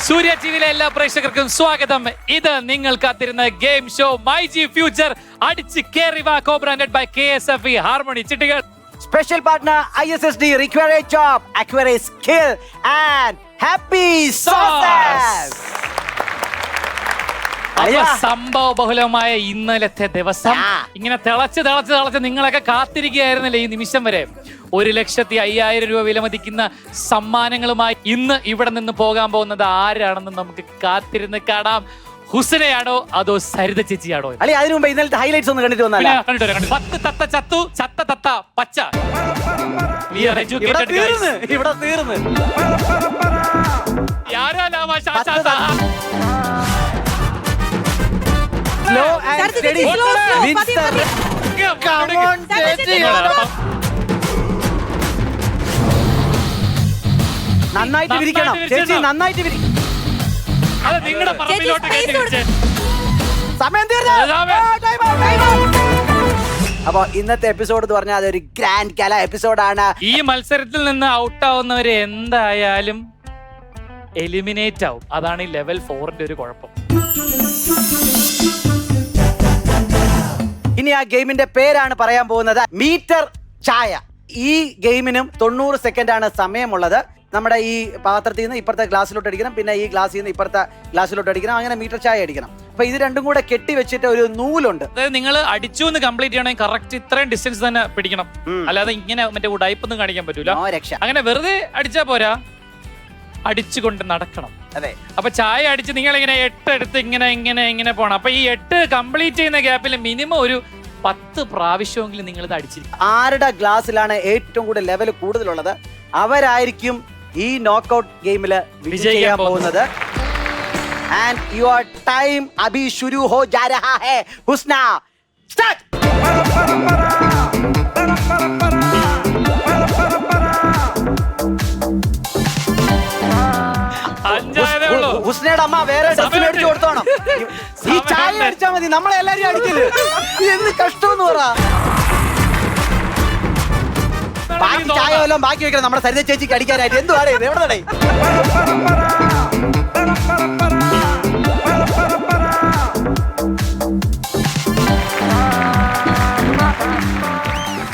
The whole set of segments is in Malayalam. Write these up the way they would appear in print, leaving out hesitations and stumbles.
സൂര്യ ടിവിയിലെ എല്ലാ പ്രേക്ഷകർക്കും സ്വാഗതം. ഇത് നിങ്ങൾ കാത്തിരുന്ന game show my G future അടിച്ച് കേറി വാ, co-branded by KSFE ഹാർമണി ചിട്ടികൾ. Special partner ISSD, Require a Job, Acquire a Skill and Happy Sauces. സംഭവ ബഹുലമായ ഇന്നലത്തെ ദിവസം ഇങ്ങനെ തിളച്ച് നിങ്ങളൊക്കെ കാത്തിരിക്കുകയായിരുന്നില്ലേ ഈ നിമിഷം വരെ. 1,05,000 രൂപ വിലമതിക്കുന്ന സമ്മാനങ്ങളുമായി ഇന്ന് ഇവിടെ നിന്ന് പോകാൻ പോകുന്നത് ആരാണെന്ന് നമുക്ക് കാത്തിരുന്ന് കാണാം. ഹുസനയാണോ അതോ സരിത ചേച്ചിയാണോ? അല്ലെ അതിനു മുമ്പ് ഇന്നലത്തെ ഹൈലൈറ്റ്സ് ഒന്ന് കണ്ടിട്ട് വന്നാലോ? 10 തത്ത ചത്തു, ചത്ത തത്ത പച്ച. ഇവിടെ തീർന്ന് Slow and steady. Wins the... Come on, ചേച്ചി. നന്നായിട്ട് വിരിക്കണം ചേച്ചി, നന്നായിട്ട് വിരി. സമയം തീർന്നു. അപ്പൊ ഇന്നത്തെ എപ്പിസോഡ് എന്ന് പറഞ്ഞാൽ അതൊരു ഗ്രാൻഡ് കല എപ്പിസോഡാണ്. ഈ മത്സരത്തിൽ നിന്ന് ഔട്ട് ആവുന്നവര് എന്തായാലും എലിമിനേറ്റ് ആവും. അതാണ് ഈ ലെവൽ 4ന്റെ ഒരു കുഴപ്പം. ഇനി ആ ഗെയിമിന്റെ പേരാണ് പറയാൻ പോകുന്നത്, മീറ്റർ ചായ. ഈ ഗെയിമിനും 90 സെക്കൻഡ് ആണ് സമയമുള്ളത്. നമ്മുടെ ഈ പാത്രത്തിൽ നിന്ന് ഇപ്പുറത്തെ ഗ്ലാസ്സിലോട്ട് അടിക്കണം, പിന്നെ ഈ ഗ്ലാസ്സിൽ നിന്ന് ഇപ്പുറത്തെ ഗ്ലാസ്സിലോട്ട് അടിക്കണം, അങ്ങനെ മീറ്റർ ചായ അടിക്കണം. അപ്പൊ ഇത് രണ്ടും കൂടെ കെട്ടി വെച്ചിട്ട് ഒരു നൂലുണ്ട്. അതായത് നിങ്ങൾ അടിച്ചു എന്ന് കംപ്ലീറ്റ് ചെയ്യണമെങ്കിൽ കറക്റ്റ് ഇത്രയും ഡിസ്റ്റൻസ് തന്നെ പിടിക്കണം. അല്ലാതെ ഇങ്ങനെ മറ്റേ ഉടായ്പൊന്നും കാണിക്കാൻ പറ്റൂല. അങ്ങനെ വെറുതെ അടിച്ചാ പോരാ, അടിച്ചുകൊണ്ട് നടക്കണം. അതെ. അപ്പൊ ചായ അടിച്ച് നിങ്ങൾ ഇങ്ങനെ 8 എടുത്ത് ഇങ്ങനെ പോണം. അപ്പൊ ഈ 8 കംപ്ലീറ്റ് ചെയ്യുന്ന ഗ്യാപ്പിൽ മിനിമം ഒരു 10 പ്രാവശ്യമെങ്കിലും നിങ്ങൾ ഇത് അടിച്ചിരിക്കും. ആരുടെ ഗ്ലാസ്സിലാണ് ഏറ്റവും കൂടുതൽ ലെവൽ കൂടുതലുള്ളത് അവരായിരിക്കും ഈ നോക്കൌട്ട് ഗെയിമിൽ വിജയിക്കാൻ പോകുന്നത്. And your time अभी शुरू हो जा रहा है. हुस्ना start. ഹുസ്നയുടെ അമ്മ വേറെ ഡ്രസ് മേടിച്ചു കൊടുത്തോണം. ഈ ചായ അടിച്ചാ മതി, നമ്മളെ എല്ലാരും അടിക്കല്. എന്ത് കഷ്ടമെന്ന് പറ. ബാക്കി ചായ വല്ലതും ബാക്കി വെക്കണം നമ്മുടെ സരിത ചേച്ചിക്ക് അടിക്കാനായിട്ട്. എന്തുവാണ് ഇത്? എവിടെ നടേ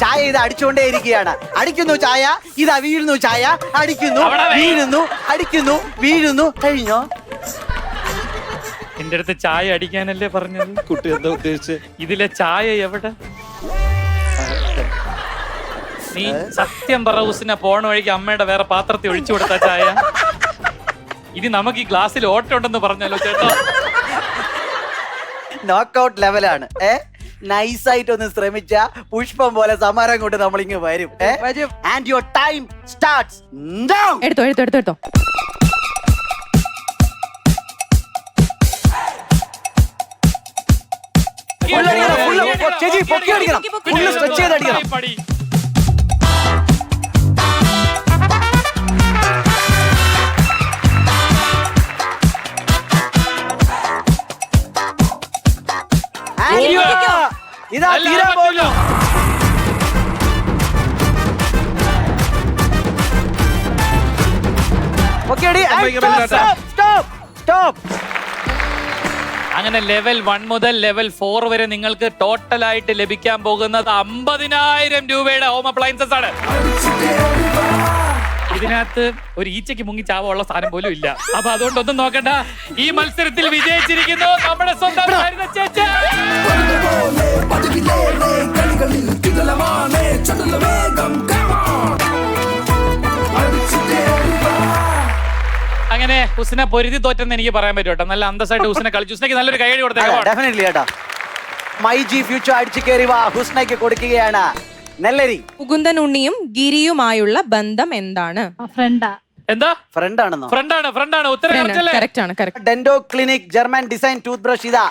ചായ ഇത് അടിച്ചുകൊണ്ടേ ഇരിക്കുകയാണ്. അടിക്കുന്നു ചായ, ഇതാ വീഴുന്നു ചായ, അടിക്കുന്നു വീഴുന്നു, അടിക്കുന്നു വീഴുന്നു. കഴിഞ്ഞോ? എന്റെ അടുത്ത് ചായ അടിക്കാനല്ലേ പറഞ്ഞത്? കുട്ടി എന്താ ഉദ്ദേശിച്ച്? ഇതിലെ ചായ എവിടെ? നീ സത്യം പറ ഹുസ്ന, പോണ വഴിക്ക് അമ്മയുടെ വേറെ പാത്രത്തിൽ ഒഴിച്ചു കൊടുത്ത ചായ. ഇനി നമുക്ക് ഈ ഗ്ലാസ്സിൽ ഓട്ടം ഉണ്ടെന്ന് പറഞ്ഞല്ലോ ചേട്ടാ. നോക്കൌട്ട് ലെവലാണ്. നൈസായിട്ട് ഒന്ന് ശ്രമിച്ച പുഷ്പം പോലെ സമാരം കൊണ്ട് നമ്മളിങ്ങ് വരും. And your time starts now. എടുത്തോ. ചേച്ചി പൊക്കി അടിക്കണം, ഫുള്ള് സ്ട്രെച്ച് ചെയ്ത് അടിക്കണം. ഇതാ തീരാൻ പോകുന്നു. അങ്ങനെ ലെവൽ 1 മുതൽ ലെവൽ 4 വരെ നിങ്ങൾക്ക് ടോട്ടലായിട്ട് ലഭിക്കാൻ പോകുന്നത് 50,000 രൂപയുടെ ഹോം അപ്ലയൻസസ് ആണ്. ഇതിനകത്ത് ഒരു ഈച്ചയ്ക്ക് മുങ്ങി ചാവുള്ള സാധനം പോലും ഇല്ല. അപ്പൊ അതുകൊണ്ടൊന്നും നോക്കണ്ട, ഈ മത്സരത്തിൽ വിജയിച്ചിരിക്കുന്നു നമ്മുടെ സ്വന്തം സരിത ചേച്ചി. അങ്ങനെ ഹുസ്ന പൊരുതി തോറ്റെന്ന് എനിക്ക് പറയാൻ പറ്റും കേട്ടോ. നല്ല അന്തസ്സായിട്ട് ഹുസ്ന കളിച്ചു. ഹുസ്നയ്ക്ക് നല്ലൊരു കൈയടി കൊടുത്തേക്കാം. മൈ ജി ഫ്യൂച്ചർ അടിച്ചു കയറി വാ ഹുസ്നയ്ക്ക് കൊടുക്കുകയാണ് നെല്ലരി. മുകുന്ദൻ ഉണ്ണിയും ഗിരിയുമായുള്ള ബന്ധം എന്താണ്? എന്താ? ഫ്രണ്ടാണെന്നോ? ഫ്രണ്ടാണ്. ഉത്തരം കറക്റ്റ് ആണ്. Dento clinic, German design tooth brush. ഇതാ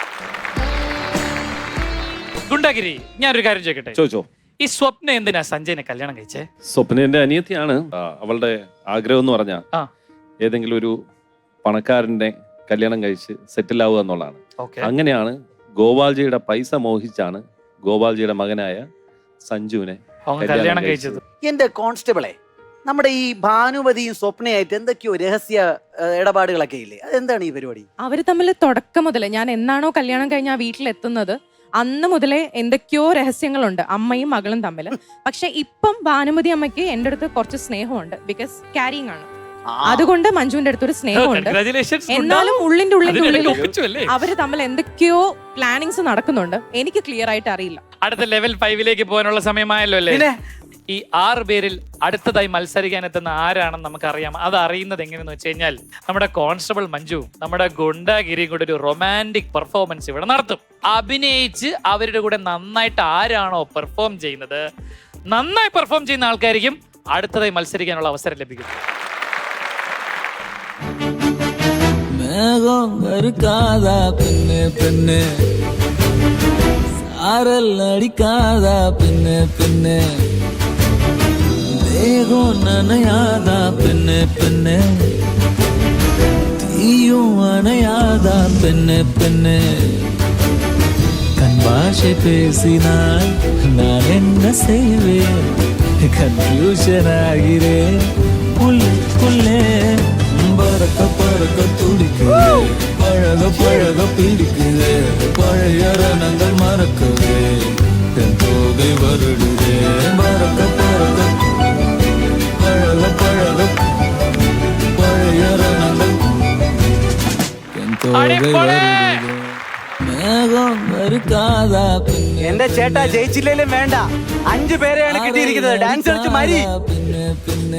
ഗുണ്ടഗിരി. ഞാനൊരു കാര്യം ചോദിക്കട്ടെ? ചോദിച്ചോ. ഈ സ്വപ്ന എന്തിനാ സഞ്ജയനെ കല്യാണം കഴിച്ചേ? സ്വപ്ന എന്റെ അനിയത്തിയാണ്. അവളുടെ ആഗ്രഹം എന്ന് പറഞ്ഞാൽ ഏതെങ്കിലും ഒരു പണക്കാരന്റെ കല്യാണം കഴിച്ച് സെറ്റിൽ ആവുക എന്നുള്ളതാണ്. അങ്ങനെയാണ് ഗോപാൽജിയുടെ പൈസ മോഹിച്ചാണ് ഗോപാൽജിയുടെ മകനായ സഞ്ജുവിനെ കല്യാണം കഴിച്ചത്. എന്റെ കോൺസ്റ്റബിളെ, നമ്മുടെ ഈ ഭാനുമതിയും സ്വപ്നയായിട്ട് എന്തൊക്കെയോ രഹസ്യ ഇടപാടുകളൊക്കെ ഇല്ലേ? അതെന്താണ് ഈ പരിപാടി? അവര് തമ്മിൽ തുടക്കം മുതലേ, ഞാൻ എന്നാണോ കല്യാണം കഴിഞ്ഞ ആ വീട്ടിലെത്തുന്നത് അന്ന് മുതലേ എന്തൊക്കെയോ രഹസ്യങ്ങളുണ്ട് അമ്മയും മകളും തമ്മിൽ. പക്ഷെ ഇപ്പം ഭാനുമതി അമ്മയ്ക്ക് എൻ്റെ അടുത്ത് കുറച്ച് സ്നേഹമുണ്ട്, ബിക്കോസ് ക്യാരിങ് ആണ്. അതുകൊണ്ട് മഞ്ജുവിന്റെ അടുത്തൊരു സ്നേഹമുണ്ട്. എന്നാലും ഉള്ളിന്റെ ഉള്ളിൽ അവര് തമ്മിൽ എന്തൊക്കെയോ പ്ലാനിങ്സ് നടക്കുന്നുണ്ട്, എനിക്ക് ക്ലിയർ ആയിട്ട് അറിയില്ല. അടുത്ത ലെവൽ 5ലേക്ക് പോകാനുള്ള സമയമായല്ലോ അല്ലേ? ഈ 6 പേരിൽ അടുത്തതായി മത്സരിക്കാൻ എത്തുന്ന ആരാണെന്ന് നമുക്കറിയാം. അത് അറിയുന്നത് എങ്ങനെയെന്ന് വെച്ച് കഴിഞ്ഞാൽ നമ്മുടെ കോൺസ്റ്റബിൾ മഞ്ജു നമ്മുടെ ഗുണ്ടാഗിരിയും കൂടെ ഒരു റൊമാൻറ്റിക് പെർഫോമൻസ് ഇവിടെ നടത്തും. അഭിനയിച്ച് അവരുടെ കൂടെ നന്നായിട്ട് ആരാണോ പെർഫോം ചെയ്യുന്നത്, നന്നായി പെർഫോം ചെയ്യുന്ന ആൾക്കാരിക്കും അടുത്തതായി മത്സരിക്കാനുള്ള അവസരം ലഭിക്കും. പിന്നെ പിന്നെ സാരല്ലടിക്കാതാ പിന്നെ പിന്നെ ദേഹം നനയാതാ പിന്നെ പിന്നെ തീയും അണയാതാ പിന്നെ പിന്നെ കൺഭാഷ പേസിനാൽ ഞാൻ എന്നെ செய்வேன் கன்ஃபியூஷன் ஆகிறேன் புல்லே பறக்க பறக்க துடிக்குது பழக பழக பிடிக்குது பழைய ரணங்கள் மறக்குது தென் தோகை வருடுதே பறக்க பறக்க பழக பழக பழைய ரணங்கள் தென் தோகை வருடுதே மேகம் வருக்காதா എന്റെ ചേട്ടാ ജയിച്ചില്ലേലും വേണ്ട, 5 പേരെയാണ് കിട്ടിയിരിക്കുന്നത്. ഡാൻസ് കളിച്ച് മരി.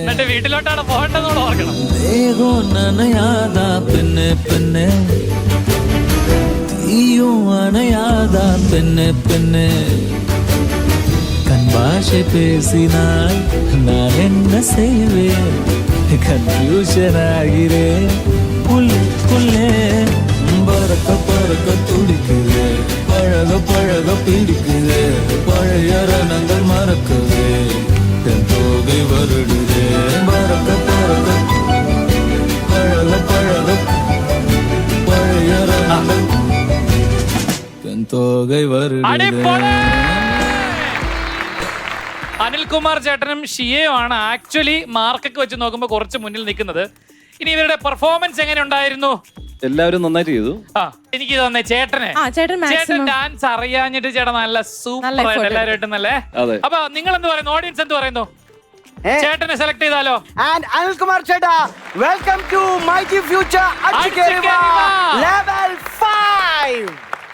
എന്നിട്ട് വീട്ടിലോട്ടാണ് പോകേണ്ടതെന്ന് ഓർക്കണം. ദേഹം നനയാതാ പിന്നെ പിന്നെ തീയും അണയാതാ പിന്നെ പിന്നെ കൺഭാഷ പേസിനാൽ ഞാൻ എന്നെ செய்வேன் கன்ஃபியூஷன் ஆகிறேன் புல்லே பறக்க பறக்க துடிக்குது பழக பழக பிடிக்குது பழைய ரணங்கள் மறக்குது தென் தோகை வருடுதே பறக்க பறக்க பழக பழக பழைய ரணங்கள் தென் தோகை வருடுதே. അനിൽകുമാർ ചേട്ടനും ഷിയയുമാണ് ആക്ച്വലി മാർക്കൊക്കെ വെച്ച് നോക്കുമ്പോൾ കുറച്ച് മുന്നിൽ നിൽക്കുന്നത്. ഇനി ഇവരുടെ പെർഫോമൻസ് എങ്ങനെ ഉണ്ടായിരുന്നു? എല്ലാവരും നന്നായിട്ട് ചെയ്തു. എനിക്ക് തന്നെ ചേട്ടന് ചേട്ടൻ ഡാൻസ് അറിയാഞ്ഞിട്ട് ചേട്ടൻ നല്ല സൂപ്പർ ആയിട്ട് എല്ലാവരും നല്ല. അപ്പൊ നിങ്ങൾ എന്ത് പറയുന്നു, ഓഡിയൻസ് എന്ത് പറയുന്നു? ചേട്ടനെ സെലക്ട് ചെയ്താലോ? ആൻഡ് അനിൽകുമാർ ചേട്ടാ, welcome to myG future level 5.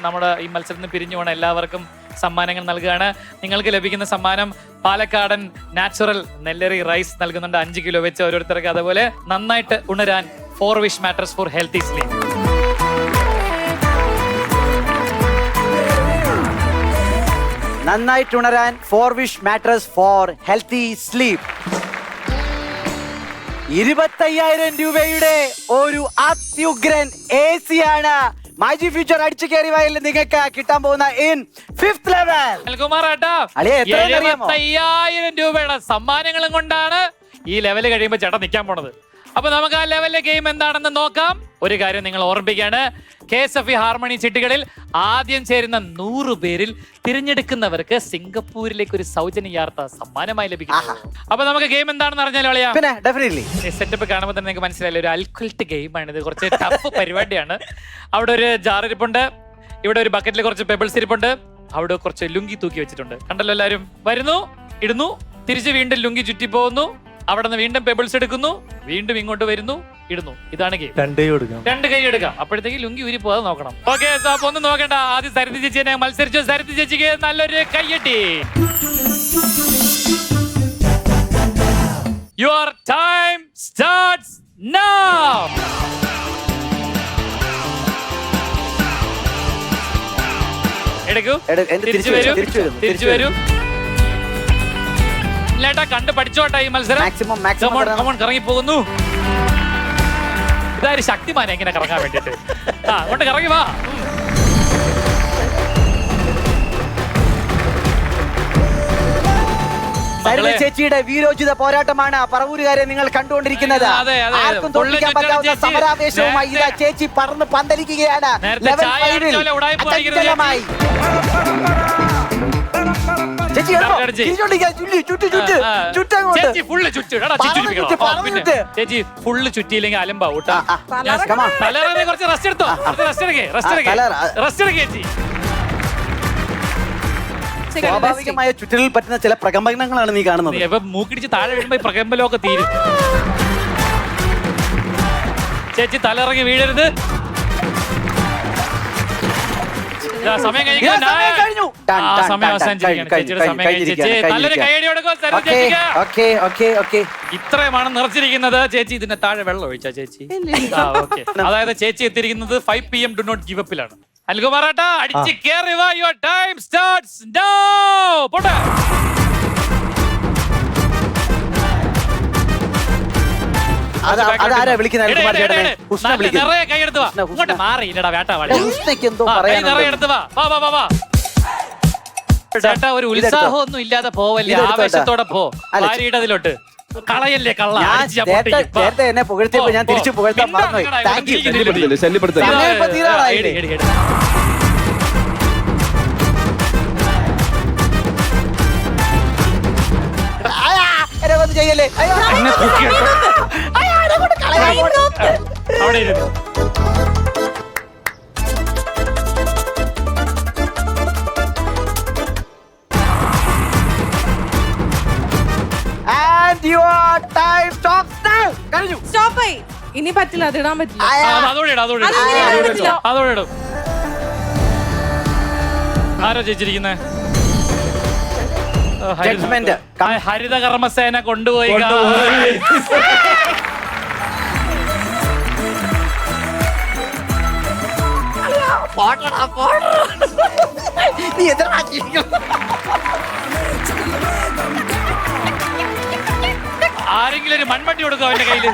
നമ്മുടെ ഈ മത്സരത്തിന് പിരിഞ്ഞു പോണ എല്ലാവർക്കും സമ്മാനങ്ങൾ നൽകുകയാണ്. നിങ്ങൾക്ക് ലഭിക്കുന്ന സമ്മാനം പാലക്കാടൻ നാച്ചുറൽ നെല്ലറി റൈസ് നൽകുന്നുണ്ട് 5 കിലോ വെച്ച് ഓരോരുത്തർക്ക്. അതുപോലെ നന്നായിട്ട് ഉണരാൻ 4 wish mattress for healthy sleep. നന്നായിട്ട് ഉണരാൻ 4 wish mattress for healthy sleep. 25,000 രൂപയുടെ ഒരു അത്യുഗ്രൻ AC ആണ് മൈജി ഫ്യൂച്ചർ അടിച്ചു കയറി വയലിൽ നിങ്ങൾക്ക് കിട്ടാൻ പോകുന്ന ഇൻ 5th ലെവൽ. 75,000 രൂപയുടെ സമ്മാനങ്ങളും കൊണ്ടാണ് ഈ ലെവൽ കഴിയുമ്പോൾ ചേട്ടൻ നിൽക്കാൻ പോണത്. അപ്പൊ നമുക്ക് ആ ലെവലിലെ ഗെയിം എന്താണെന്ന് നോക്കാം. ഒരു കാര്യം നിങ്ങൾ ഓർമ്മിപ്പിക്കാണ്, KSFE ഹാർമണി ചിട്ടികളിൽ ആദ്യം ചേരുന്ന 100 പേരിൽ തിരഞ്ഞെടുക്കുന്നവർക്ക് സിംഗപ്പൂരിലേക്ക് ഒരു സൗജന്യ യാത്ര സമ്മാനമായി ലഭിക്കും. അപ്പൊ നമുക്ക് ഗെയിം എന്താണെന്ന് അറിഞ്ഞാലോ? സെറ്റപ്പ് കാണുമ്പോൾ തന്നെ നിങ്ങൾക്ക് മനസ്സിലായില്ല, ഒരു അൽക്കുൽട്ട് ഗെയിമാണ് ഇത്. കുറച്ച് ടഫ് പരിപാടിയാണ്. അവിടെ ഒരു ജാർ ഇരിപ്പുണ്ട്, ഇവിടെ ഒരു ബക്കറ്റിൽ കുറച്ച് പെബിൾസ് ഇരിപ്പുണ്ട്, അവിടെ കുറച്ച് ലുങ്കി തൂക്കി വെച്ചിട്ടുണ്ട്. കണ്ടല്ലോ എല്ലാവരും? വരുന്നു, ഇടുന്നു, തിരിച്ച് വീണ്ടും ലുങ്കി ചുറ്റി പോകുന്നു, അവിടെ നിന്ന് വീണ്ടും പെബിൾസ് എടുക്കുന്നു, വീണ്ടും ഇങ്ങോട്ട് വരുന്നു, ഇടുന്നു. ഇതാണ് ഗെയിം. 2 കൈ എടുക്കാം. അപ്പോഴത്തേക്ക് ലുങ്കി ഊരി പോകാതെ നോക്കണം. ഓക്കെ, അപ്പൊ ഒന്നും നോക്കണ്ട. ആദ്യം സരിത ചേച്ചിയെ മത്സരിച്ചു. സരിത ചേച്ചിക്ക് നല്ലൊരു കയ്യട്ടി. Your time starts now. എടുക്കൂ, തിരിച്ചു വരൂ. ലേട്ടാ കണ്ട് പഠിച്ചോട്ടെ ഈ മത്സരം. കറങ്ങി പോകുന്നു. ഇതായൊരു ശക്തിമാൻ എങ്ങനെ കറങ്ങാൻ വേണ്ടിട്ട്. അങ്ങോട്ട് കറങ്ങി വാ. ചേച്ചിയുടെ വീരോചിത പോരാട്ടമാണ് പറവൂരുകാരെ നിങ്ങൾ കണ്ടുകൊണ്ടിരിക്കുന്നത്. ആർക്കും തോൽപ്പിക്കാൻ പറ്റാവുന്ന സമരാവേശവുമായി ഇതാ ചേച്ചി പറന്ന് പന്തലിക്കുകയാണ്. ലെവൽ 5 ൽ ചേച്ചി കേട്ടോ? തിരിച്ചോണ്ടിരിക്കുക. ചുറ്റ് അങ്ങോട്ട്. ചേച്ചി ഫുള്ള് ചുറ്റിടണം. പറഞ്ഞു ചുറ്റ്. ചേച്ചി ഫുള്ള് ചുറ്റിയില്ലെങ്കിൽ അലമ്പാവും കേട്ടോ. Come on. തലറങ്ങി കുറച്ച് റെസ്റ്റ് എടുത്തോ. റെസ്റ്റ് എടുക്കേ ചേച്ചി. സ്വാഭാവികമായ ചുറ്റലിൽ പറ്റുന്ന ചില പ്രകമ്പനങ്ങളാണ് നീ കാണുന്നത്. ഇപ്പൊ മൂക്കിടിച്ച് താഴെ വീഴുമ്പോ ഈ പ്രകമ്പലമൊക്കെ തീരും. ചേച്ചി തലറങ്ങി വീഴരുത്. സമയം കഴിഞ്ഞു. സമയം അവസാനിച്ചിരിക്കുകയാണ്. ചേച്ചിയുടെ സമയം കഴിഞ്ഞു. ചേച്ചി നല്ലൊരു കൈയടി കൊടുക്കും. ഇത്രയുമാണ് നിറച്ചിരിക്കുന്നത്. ചേച്ചി ഇതിന്റെ താഴെ വെള്ളം ഒഴിച്ചാ ചേച്ചി? ഓക്കെ. അതായത് ചേച്ചി എത്തിയിരിക്കുന്നത് 5 PM ഡു നോട്ട് ഗിവ് അപ്പിലാണ്. അൽകുമാറാട്ട അടിച്ച് കേറി വാ. Your time starts now. പോട്ടെ. അതാരാ വിളിക്കുന്നത്? നിറയെ കൈ എടുത്ത് വാ. ഇങ്ങോട്ട് മാറിയില്ലടാ വേട്ടവാടി. നിറയെ എടുത്ത് വാ. വാ. ചേട്ടാ ഒരു ഉത്സാഹം ഒന്നും ഇല്ലാതെ പോവല്ലേ, ആവേശത്തോടെ പോ. ഭാര്യയുടെ അതിലോട്ട് കളയല്ലേ കള്ള. നേരത്തെ എന്നെ പുകഴ്ത്തിയപ്പോ ഞാൻ തിരിച്ചു പുകഴ്ത്താൻ മറന്നുപോയി. Thank you. ചെയ്യല്ലേ. അവിടെ ഇരുന്നു. സ്റ്റോപ്പായി. ഇനി പറ്റില്ല, അത് ഇടാൻ പറ്റില്ല. അതോടെ ഇടും. ആരാ ജയിച്ചിരിക്കുന്നേ? ഹരിത കർമ്മസേന കൊണ്ടുപോയി. നീ എത്ര ആരെങ്കിലും ഒരു മൺവണ്ടി കൊടുക്കും അവന്റെ കയ്യില്.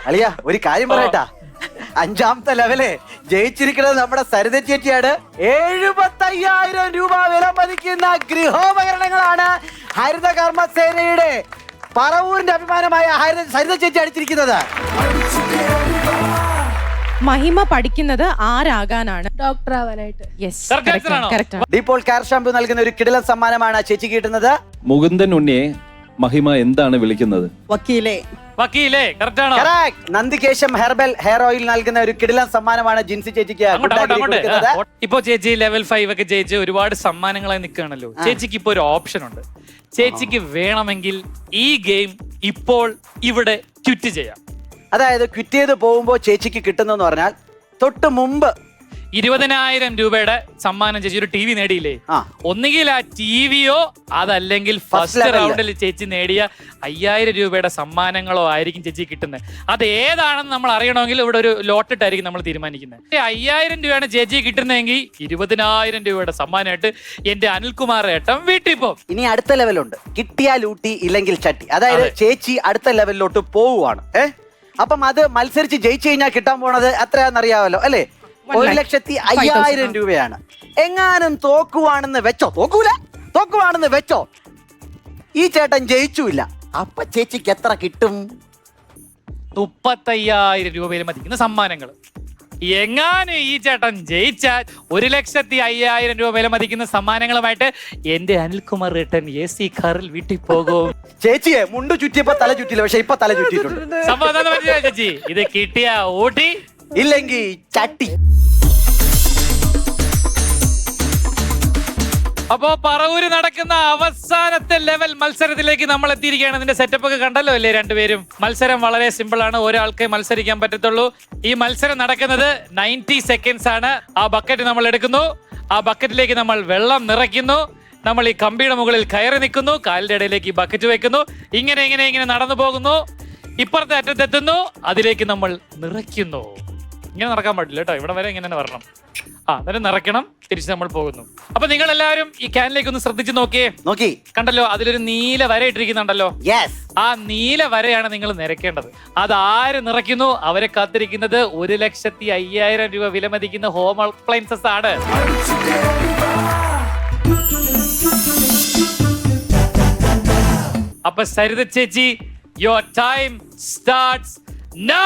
അളിയ ഒരു കാര്യം പറയട്ടാ, 5ാമത്തെ ലെവല് ജയിച്ചിരിക്കുന്നത് നമ്മുടെ സരിത ചേച്ചിയാണ്. 75,000 രൂപ വില മതിക്കുന്ന ഗൃഹോപകരണങ്ങളാണ് ഹരിത കർമ്മസേനയുടെ പറവൂരിന്റെ അഭിമാനമായ സരിത ചേച്ചി അടിച്ചിരിക്കുന്നത്. മഹിമ പഠിക്കുന്നത് ആരാകാനാണ്? ഡോക്ടർ ആവാനായിട്ട്. ഡീപോൾ കാർ ഷാമ്പു നൽകുന്ന ഒരു കിടിലൻ സമ്മാനമാണ് ചേച്ചി കിട്ടുന്നത്. മുകുന്ദൻ ഉണ്ണിയെ മഹിമ എന്താണ് വിളിക്കുന്നത്? വക്കീലേ. കറക്റ്റ് ആണോ? നന്ദികേശം ഹെർബൽ ഹെയർ ഓയിൽ നൽകുന്ന ഒരു കിടിലൻ സമ്മാനമാണ് ജിൻസി ചേച്ചിക്ക്. ഇപ്പൊ ചേച്ചി ലെവൽ 5 ഒക്കെ ജയിച്ച് ഒരുപാട് സമ്മാനങ്ങളായി നിൽക്കുകയാണല്ലോ. ചേച്ചിക്ക് ഇപ്പൊ ഒരു ഓപ്ഷൻ ഉണ്ട്. ചേച്ചിക്ക് വേണമെങ്കിൽ ഈ ഗെയിം ഇപ്പോൾ ഇവിടെ ക്വിറ്റ് ചെയ്യാം. അതായത് ക്വിറ്റ് ചെയ്ത് പോകുമ്പോ ചേച്ചിക്ക് കിട്ടുന്നെന്ന് പറഞ്ഞാൽ തൊട്ട് മുമ്പ് 20,000 രൂപയുടെ സമ്മാനം ചേച്ചി ഒരു TV നേടിയില്ലേ? ഒന്നുകിൽ ആ TVയോ അതല്ലെങ്കിൽ ഫസ്റ്റ് റൗണ്ടിൽ ചേച്ചി നേടിയ 5,000 രൂപയുടെ സമ്മാനങ്ങളോ ആയിരിക്കും ചേച്ചി കിട്ടുന്നത്. അത് ഏതാണെന്ന് നമ്മൾ അറിയണമെങ്കിൽ ഇവിടെ ഒരു ലോട്ടിട്ടായിരിക്കും നമ്മൾ തീരുമാനിക്കുന്നത്. 5,000 രൂപയാണ് ചേച്ചി കിട്ടുന്നതെങ്കിൽ 20,000 രൂപയുടെ സമ്മാനമായിട്ട് എന്റെ അനിൽകുമാർ ഏട്ടൻ വീട്ടിൽ പോകും. ഇനി അടുത്ത ലെവലുണ്ട്, കിട്ടിയാൽ ഊട്ടി ഇല്ലെങ്കിൽ ചട്ടി. അതായത് ചേച്ചി അടുത്ത ലെവലിലോട്ട് പോവുകയാണ്. അപ്പം അത് മത്സരിച്ച് ജയിച്ചു കഴിഞ്ഞാൽ കിട്ടാൻ പോണത് എത്രയാണെന്നറിയാമല്ലോ അല്ലേ? 1,05,000 രൂപയാണ്. എങ്ങാനും തോക്കുവാണെന്ന് വെച്ചോ ഈ ചേട്ടൻ ജയിച്ചില്ല, അപ്പൊ ചേച്ചിക്ക് എത്ര കിട്ടും? 35,000 രൂപയിൽ മതിക്കുന്ന സമ്മാനങ്ങൾ. എങ്ങാനും ഈ ചേട്ടൻ ജയിച്ചാൽ 1,05,000 രൂപ വില മതിക്കുന്ന സമ്മാനങ്ങളുമായിട്ട് എന്റെ അനിൽകുമാർ ഏട്ടൻ AC കാറിൽ വീട്ടിൽ പോകും. ചേച്ചിയെ മുണ്ട് ചുറ്റിയപ്പോ തല ചുറ്റില്ല, പക്ഷെ ഇപ്പൊ തല ചുറ്റിയിട്ടുണ്ട്. സംഭവം മനസ്സിലായി ചേച്ചി? ഇത് കിട്ടിയ ഊട്ടി ഇല്ലെങ്കിൽ ചട്ടി. അപ്പോ പറവൂര് നടക്കുന്ന അവസാനത്തെ ലെവൽ മത്സരത്തിലേക്ക് നമ്മൾ എത്തിയിരിക്കുകയാണ്. ഇതിന്റെ സെറ്റപ്പ് ഒക്കെ കണ്ടല്ലോ അല്ലേ രണ്ടുപേരും? മത്സരം വളരെ സിമ്പിൾ ആണ്, ഒരാൾക്ക് മത്സരിക്കാൻ പറ്റത്തുള്ളൂ. ഈ മത്സരം നടക്കുന്നത് 90 സെക്കൻഡ്സ് ആണ്. ആ ബക്കറ്റ് നമ്മൾ എടുക്കുന്നു, ആ ബക്കറ്റിലേക്ക് നമ്മൾ വെള്ളം നിറയ്ക്കുന്നു, നമ്മൾ ഈ കമ്പിയുടെ മുകളിൽ കയറി നിൽക്കുന്നു, കാലിന്റെ ഇടയിലേക്ക് ഈ ബക്കറ്റ് വെക്കുന്നു, ഇങ്ങനെ നടന്നു പോകുന്നു, ഇപ്പുറത്തെ അറ്റത്തെത്തുന്നു, അതിലേക്ക് നമ്മൾ നിറയ്ക്കുന്നു. ഇങ്ങനെ നടക്കാൻ പാടില്ല കേട്ടോ, ഇവിടെ വരെ ഇങ്ങനെ വരണം. എന്നിട്ട് നിറയ്ക്കണം, തിരിച്ച് നമ്മൾ പോകുന്നു. അപ്പൊ നിങ്ങൾ എല്ലാവരും ഈ ക്യാനിലേക്ക് ഒന്ന് ശ്രദ്ധിച്ചു നോക്കി കണ്ടല്ലോ, അതിലൊരു നീല വര ഇട്ടിരിക്കുന്നുണ്ടല്ലോ. ആ നീല വരയാണ് നിങ്ങൾ നിറയ്ക്കേണ്ടത്. അത് ആര് നിറയ്ക്കുന്നു അവരെ കാത്തിരിക്കുന്നത് 1,05,000 രൂപ വില മതിക്കുന്ന ഹോം അപ്ലയൻസസ് ആണ്. അപ്പൊ സരിത ചേച്ചി, your time starts now.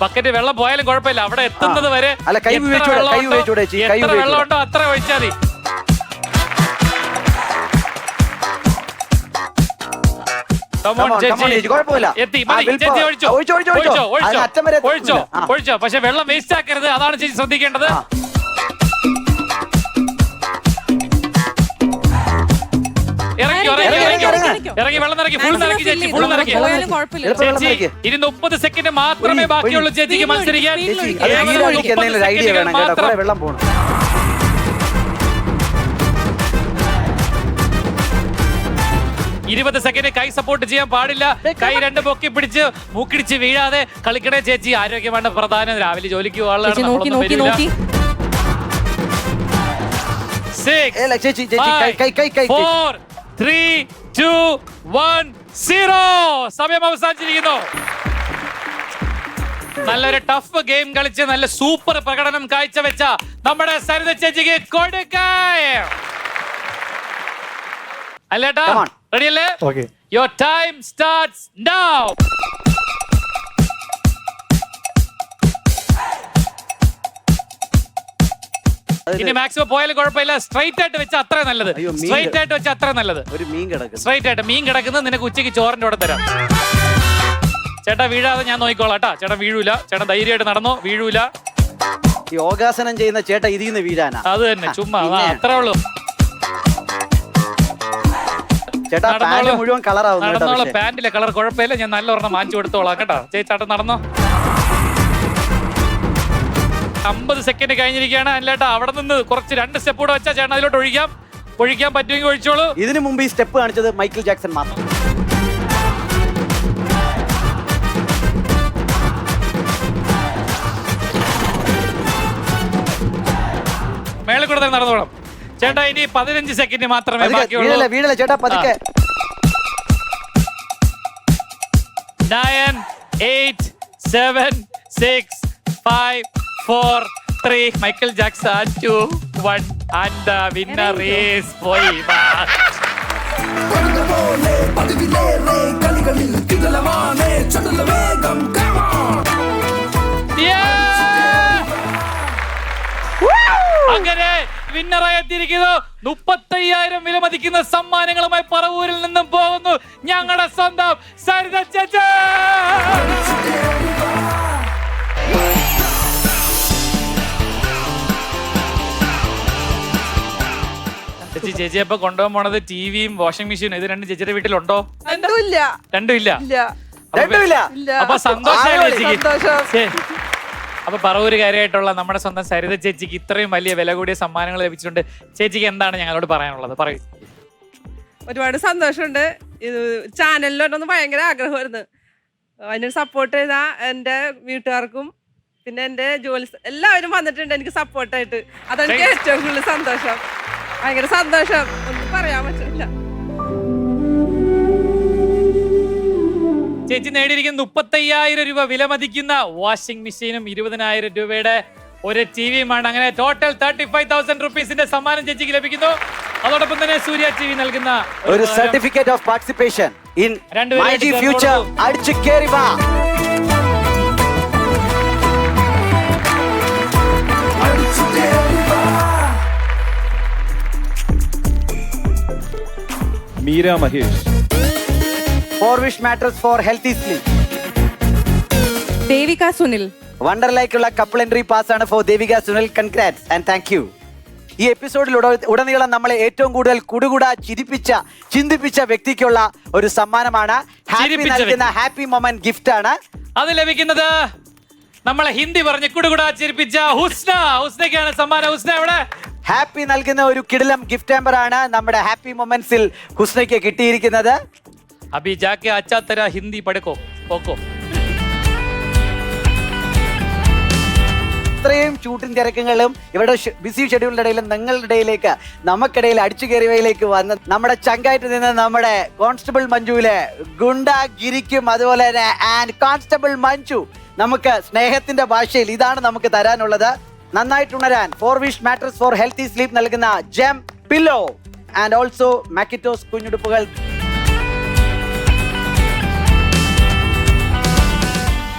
Bucket വെള്ളം പോയാലും കുഴപ്പമില്ല, അവിടെ എത്തുന്നത് വരെ അല്ല, കൈ ഉപയോഗിച്ചൂടെ ചേച്ചി, കൈ എത്ര വെള്ളം ഉണ്ടോ അത്ര ഒഴിച്ചാൽ മതി. ഒഴിച്ചോ, പക്ഷെ വെള്ളം വേസ്റ്റ് ആക്കരുത്, അതാണ് ചേച്ചി ശ്രദ്ധിക്കേണ്ടത്. ഇറങ്ങി വെള്ളം നിറക്കി, ഫുൾ നിറക്കി ചേച്ചി, ഫുൾ നിറക്കി ചേച്ചി. ഇനി 30 സെക്കൻഡ് മാത്രമേ ബാക്കിയുള്ളൂ ചേച്ചിക്ക് മത്സരിക്കാൻ. 20 സെക്കൻഡ് കൈ സപ്പോർട്ട് ചെയ്യാൻ പാടില്ല. കൈ രണ്ട് പൊക്കി പിടിച്ച് മൂക്കിടിച്ച് വീഴാതെ കളിക്കണേ ചേച്ചി. ആരോഗ്യമാണ് പ്രധാനം. രാവിലെ ജോലിക്ക് പോകാനുള്ള 3, 2, 1, 0. സമയം അവസാനിച്ചിരിക്കുന്നു. നല്ലൊരു ടഫ് ഗെയിം കളിച്ച് നല്ല സൂപ്പർ പ്രകടനം കാഴ്ചവെച്ച നമ്മുടെ സരിത ചേച്ചിക്ക് കൊടുക്കാം. അല്ലേട്ടാ, റെഡി അല്ലേ? Your time starts now. ഇനി മാക്സിമം പോയാലും കുഴപ്പമില്ല. സ്ട്രൈറ്റ് ആയിട്ട് വെച്ച അത്ര നല്ലത്. സ്ട്രൈറ്റ് ആയിട്ട് വെച്ച അത്ര നല്ലത്. സ്ട്രൈറ്റ് ആയിട്ട് മീൻ കിടക്കുന്നത് നിനക്ക് ഉച്ചയ്ക്ക് ചോറിന്റെ കൂടെ തരാം. ചേട്ടാ വീഴാതെ ഞാൻ നോക്കിക്കോളാം കേട്ടാ. ചേട്ടാ വീഴൂല. ചേട്ടാ ധൈര്യമായിട്ട് നടന്നോ, വീഴൂല. യോഗാസനം ചെയ്യുന്ന ചേട്ടാ ഇതിന്ന് വീഴാനാ? അത് തന്നെ, ചുമ്മാ അത്രേ ഉള്ളൂ. ചേട്ടാ മുഴുവൻ നടന്നോളൂ. പാന്റിലെ കളർ കുഴപ്പമില്ല, ഞാൻ നല്ല ഒരെണ്ണം മാറ്റി കൊടുത്തോളാം കേട്ടാ. ചേട്ടാ നടന്നോ. 50 സെക്കൻഡ് കഴിഞ്ഞിരിക്കുകയാണ്. അല്ലേട്ടാ അവിടെ നിന്ന് കുറച്ച് 2 സ്റ്റെപ്പ് കൂടെ വെച്ചാൽ ചേട്ടൻ അതിലോട്ട് ഒഴിക്കാൻ പറ്റുമെങ്കിൽ ഒഴിച്ചോളൂ. ഇതിനു മുമ്പ് ഈ സ്റ്റെപ്പ് കാണിച്ചത് മൈക്കിൾ ജാക്സൺ മാത്രം. മേളിൽ കൂടെ തന്നെ നടന്നോളാം ചേട്ടാ. ഇനി 15 സെക്കൻഡ് മാത്രമേ ബാക്കിയുള്ളൂ. വീഴല ചേട്ടാ, പതുക്കെ. 9, 8, 7, 6, 5, 4, 3. Michael Jackson 2, 1 and the winner is Poiva. അങ്ങനെ വിന്നറായി എത്തിയിരിക്കുന്നു. 35,000 വിലമതിക്കുന്ന സമ്മാനങ്ങളുമായി പറവൂരിൽ നിന്നും പോകുന്നു ഞങ്ങളുടെ സ്വന്തം സരിത ചേച്ചി. ചേച്ചി അപ്പൊ കൊണ്ടുപോകാൻ പോണത് ടിവിയും വാഷിംഗ് മെഷീനും. ഇത് രണ്ടും ചേച്ചിയുടെ വീട്ടിലുണ്ടോ? രണ്ടും ഇല്ല. അപ്പൊ സന്തോഷമായി ചേച്ചിക്ക്. അപ്പൊ പറവൂരുകാരായിട്ടുള്ള നമ്മുടെ സ്വന്തം സരിത ചേച്ചിക്ക് ഇത്രയും വലിയ വില കൂടിയ സമ്മാനങ്ങൾ ലഭിച്ചിട്ടുണ്ട്. ചേച്ചിക്ക് എന്താണ് ഞങ്ങളോട് പറയാനുള്ളത്? പറയൂ. ഒരുപാട് സന്തോഷമുണ്ട്. ഇത് ചാനലിലൊന്നും ഭയങ്കര ആഗ്രഹമായിരുന്നു. അതിന് സപ്പോർട്ട് ചെയ്ത എൻ്റെ വീട്ടുകാർക്കും പിന്നെ എൻ്റെ ജോലി എല്ലാവരും വന്നിട്ടുണ്ട് എനിക്ക് സപ്പോർട്ടായിട്ട്. അതെനിക്ക് ഏറ്റവും കൂടുതൽ സന്തോഷം. ഭയങ്കര സന്തോഷം, ഒന്നും പറയാൻ പറ്റില്ല. ചേച്ചി നേടിയിരിക്കുന്ന 35,000 രൂപ വിലമതിക്കുന്ന വാഷിംഗ് മെഷീനും 20,000 രൂപയുടെ ഒരു ടിവിയുമാണ്. അങ്ങനെ ടോട്ടൽ 35,000 റുപ്പീസിന്റെ സമ്മാനം ചേച്ചിക്ക് ലഭിക്കുന്നു. അതോടൊപ്പം തന്നെ സൂര്യ ടിവി നൽകുന്ന ഒരു certificate of participation in myG future. അടിച്ചു കേറി വാ. Meera Mahesh. Forwish mattress for healthy sleep. Devika Sunil. വണ്ടർലൈക്കുള്ള കപ്പിൾ എൻട്രി പാസ് ആണ് for Devika Sunil. Congrats and thank you. ഈ എപ്പിസോഡിലൂടെ ഉടനീളം നമ്മളെ ഏറ്റവും കൂടുതൽ കുടുകുടാ ചിന്തിപ്പിച്ച വ്യക്തിക്കുള്ള ഒരു സമ്മാനമാണ്. ഹാപ്പി നൽകുന്ന ഹാപ്പി മൊമെന്റ് ഗിഫ്റ്റ് ആണ്. അത് ലഭിക്കുന്നത് നമ്മളെ ഹിന്ദി പറഞ്ഞ് കുടുകുടാ ചിരിപ്പിച്ച ഹുസ്നയ്ക്കാണ് സമ്മാനം. ഹുസ്ന എവിടെ? ഹാപ്പി നൽകുന്ന ഒരു കിടിലം ഗിഫ്റ്റ് ഹാമ്പർ ആണ് നമ്മുടെ ഹാപ്പി മൊമെന്റ്സിൽ ഹുസ്നയ്ക്ക് കിട്ടിയിരിക്കുന്നത്. അഭി ജാക്കെ അച്ഛാ തരാ ഹിന്ദി പഠിക്കോ പോക്കോ. ഇത്രയും ഷൂട്ടിംഗ് തിരക്കുകളും ഇവിടെ ബിസി ഷെഡ്യൂളിന്റെ ഇടയിലും നിങ്ങളുടെ ഇടയിലേക്ക് നമുക്കിടയിൽ അടിച്ചു കയറിയവയിലേക്ക് വന്ന് നമ്മുടെ ചങ്കായിട്ട് നിന്ന് നമ്മുടെ കോൺസ്റ്റബിൾ മഞ്ജുവിലെ ഗുണ്ടാഗിരിക്കും അതുപോലെ തന്നെ ആൻഡ് കോൺസ്റ്റബിൾ മഞ്ജു നമുക്ക് സ്നേഹത്തിന്റെ ഭാഷയിൽ ഇതാണ് നമുക്ക് തരാനുള്ളത്. നന്നായിട്ടുണരാൻ ഫോർവിഷ് മാട്രസ് ഫോർ ഹെൽത്തി സ്ലീപ്പ് നൽകുന്ന ജെം പില്ലോ ആൻഡ് ഓൾസോ മാക്കിറ്റോസ് കുഞ്ഞുടുപ്പുകൾ.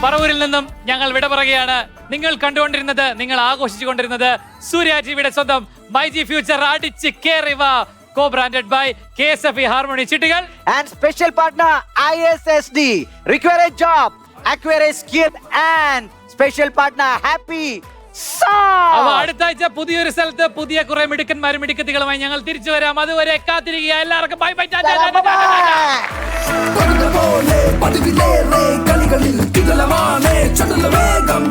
പറവൂരിൽ നിന്നും ഞങ്ങൾ വിട പറയുകയാണ്. നിങ്ങൾ കണ്ടുകൊണ്ടിരുന്നത്, നിങ്ങൾ ആഘോഷിച്ചുകൊണ്ടിരുന്നത് സൂര്യ ടിവിയുടെ സ്വന്തം മൈജി ഫ്യൂച്ചർ അടിച്ച് കേറിവ, co-branded by KSFE ഹാർമോണി ചിട്ടികൾ and special partner ISSD, require a job, acquire a skill and special partner happy അപ്പൊ അടുത്ത ആഴ്ച പുതിയൊരു സ്ഥലത്ത് പുതിയ കുറെ മിടുക്കന്മാരും മിടുക്കത്തികളുമായി ഞങ്ങൾ തിരിച്ചു വരാം. അതുവരെ കാത്തിരിക്കുക. എല്ലാവർക്കും ബൈ ബൈ. പതിവിലേറെ കളികളിൽ കിടലമാണ് ചടുല വേഗം